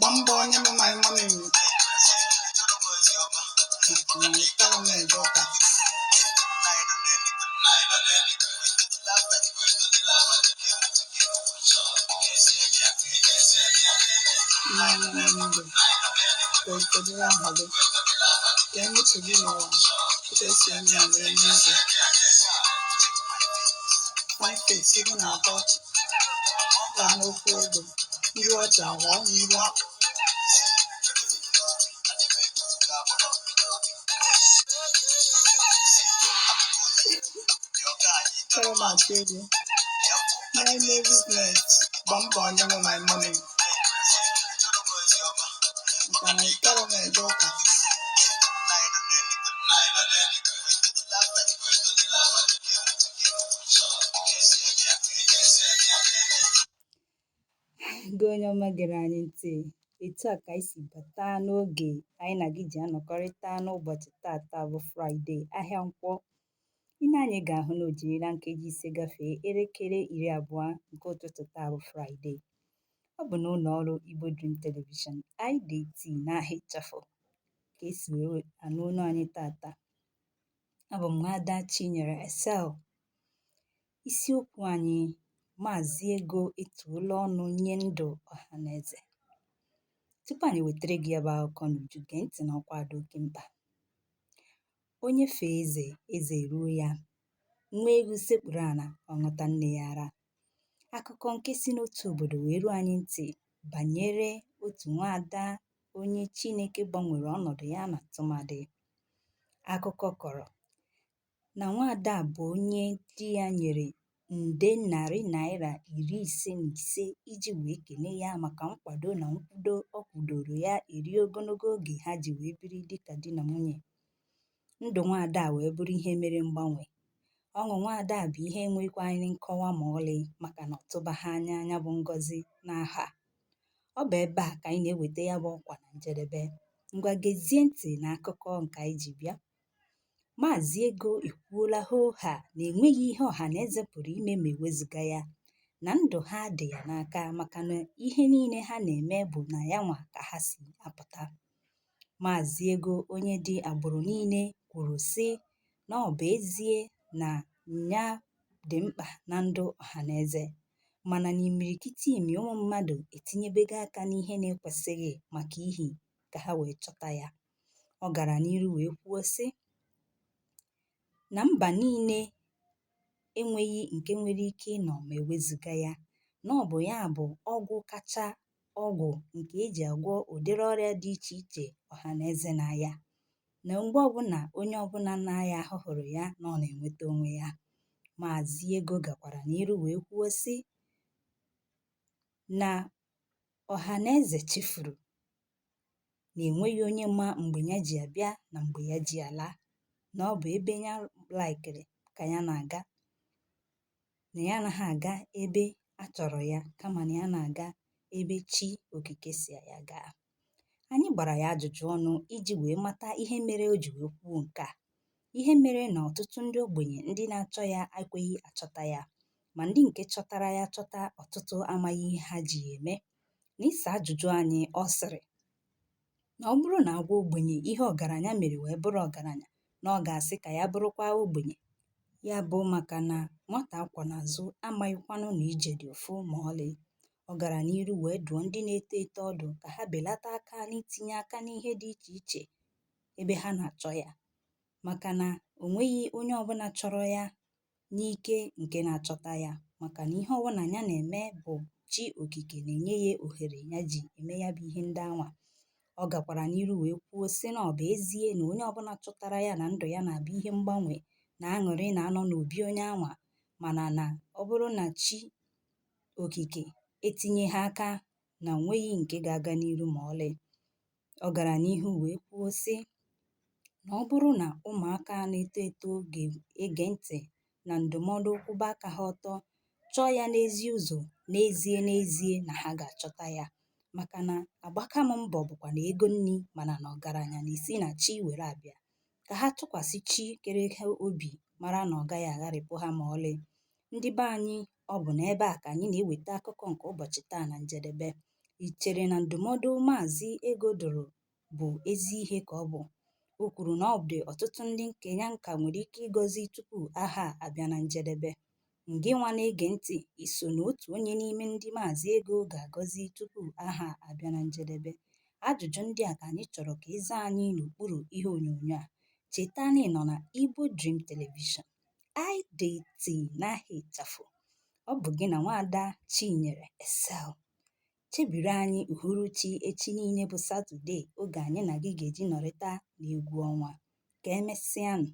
Bamba onye m my money. Tell me daughter. No. Go to the hobby. Get me to be more. Just young and music. My face, even our thoughts. I'm no problem. You are Java, you are. Tell my children. My name is Nate. Bamba on my money. Can I tell my daughter? Gị onye ọma gere anyị ntị, etu a ka anyị si bata n'oge anyị na gị ji anọkọrịta n'ụbọchị tata bụ Fraịde, ahịa nkwọ. Ihe anyị ga-ahụ na o jirila nkeji ise gafee elekere 20 nke ụtụtụ taa bụ Fraịde. Ọ bụ n'ụlọ ọrụ Igbo Dream Television IDT n'ahịa Ịchafụ ka esi wee anụ olu anyị tata. Abụ m Nwaada Chinyere Esel. Isiokwu anyị: Maazị Ego etuola ọnụ nye ndụ ọhaneze. Tupu anyị wetara gị ebe akụkọ n'uju, gee ntị na ọkwa dị oke mkpa. Onye fee eze, eze ruo ya. Nwa ewu sekpuru ala, ọ ṅụta nne ya ara. Akụkọ nke si n'otu obodo wee ruo anyị ntị banyere otu nwaada onye Chineke gbanwere ọnọdụ ya na tụmadị. Akụkọ kọrọ na nwaada bụ onye di ya nyere nde naira 55 iji wee kelee ya maka nkwado na nkwudo ọ kwudoro ya eri ogologo oge ha ji wee biri dịka di na nwunye. Ndụ nwaada wee bụrụ ihe mere mgbanwe. Ọṅụ nwaada bụ ihe enwekwaghị nkọwa ma ọlị maka na ọ tụbaghị anya bụ ngọzi n'aha. Ọ bụ ebe a ka anyị na-eweta ya bụ ọkwa na njedebe. Ngwa gezie ntị na akụkọ nke anyị ji bịa. Maazị Ego ekwuola hoohaa na enweghị ihe ọhaneze pụrụ ime ma ewezuga ya, na ndụ ha dị ya n'aka maka na ihe niile ha na-eme bụ na ya nwa ka ha si apụta. Maazị Ego, onye dị agbụrụ niile, kwuru sị na ọ bụ ezie na ya dị mkpa na ndụ ọhaneze, mana n'imirikiti imi ụmụ mmadụ etinyebego aka n'ihe na-ekwesịghị maka ihi ka ha wee chọta ya. Ọ gara n'iru wee kwuo sị na mba niile enweghị nke nwere ike ịnọ ma ewezuga ya, na ọ bụ ya bụ ọgwụ kacha ọgwụ nke eji agwọ ụdịrị ọrịa dị iche iche ọhaneze na-aya, na mgbe ọbụla onye ọbụla na-aya ahụ hụrụ ya na ọ na-enweta onwe ya. Maazị Ego gakwara n'iru wee kwuo sị na ọhaneze chefuru na enweghị onye ma mgbe ya ji abịa na mgbe ya ji ala, na ọ bụ ebe ya laikiri ka ya na-aga, na ya anaghị aga ebe a chọrọ ya kama na ya na-aga ebe chi okike si ya gaa. Anyị gbara ya ajụjụ ọnụ iji wee mata ihe mere o ji wee kwuo nke a. Ihe mere na ọtụtụ ndị ogbenye ndị na-achọ ya ekweghị achọta ya, ma ndị nke chọtara ya chọta, ọtụtụ amaghị ihe ha ji ya eme. N'ịsa ajụjụ anyị, ọ sịrị na ọ bụrụ na agwa ogbenye ihe ọgaranya mere wee bụrụ ọgaranya, na ọ ga-asị ka ya bụrụkwa ogbenye. Ya bụ maka na nwata akwọ n'azụ amaghịkwanụ na ije dị ụfụ ma ọlị. Ọ gara n'iru wee dụọ ndị na-eto eto ọdụ ka ha belata aka n'itinye aka n'ihe dị iche iche ebe ha na-achọ ya, maka na o nweghị onye ọbụla chọrọ ya n'ike nke na-achọta ya, maka na ihe ọbụla ya na-eme bụ chi okike na-enye ya ohere ya ji eme ya bụ ihe ndị anwa. Ọ gakwara n'iru wee kwuo sị na ọ bụ ezie na onye ọbụla chọtara ya na ndụ ya na-abụ ihe mgbanwe na aṅụrị na-anọ n'obi onye anwa, mana na ọ bụrụ na chi okike etinye ha aka na onweghị nke ga-aga n'iru ma ọlị. Ọ gara n'ihu wee kwuo sị na ọ bụrụ na ụmụaka na-eto eto ga-ege ntị na ndụmọdụ kwụba aka ha ọtọ, chọọ ya n'ezi ụzọ, n'ezie na ha ga-achọta ya, maka na agbaka m mbọ bụkwa na ego nni, mana na ọgaranya na-esi na chi were abịa. Ka ha tụkwasị chi kere ha obi, mara na ọ gaghị agharịpụ ha ma ọlị. Ndị be anyị, ọ bụ n'ebe a ka anyị na-eweta akụkọ nke ụbọchị taa na njedebe. Ị chere na ndụmọdụ Maazị Ego dụrụ bụ ezi ihe ka ọ bụ? O kwuru na ọ dị ọtụtụ ndị nkenya nka nwere ike ịgọzi tupu agha abịa na njedebe. Ngịnwa na-ege ntị, i so n'otu onye n'ime ndị Maazị Ego ga-agọzi tupu agha abịa na njedebe? Ajụjụ ndị a ka anyị chọrọ ka ị zaa anyị n'okpuru ihe onyonyo a. Cheta na ị nọ na Igbo Dream Television, IDT n'aha ịchafụ. Ọ bụ gị na Nwaada Chinyere Excel. Chebiri anyị uhuruchi echi niile bụ Satọde, oge anyị na gị ga-eji nọrịta n'egwu ọnwa. Ka emesịanụ.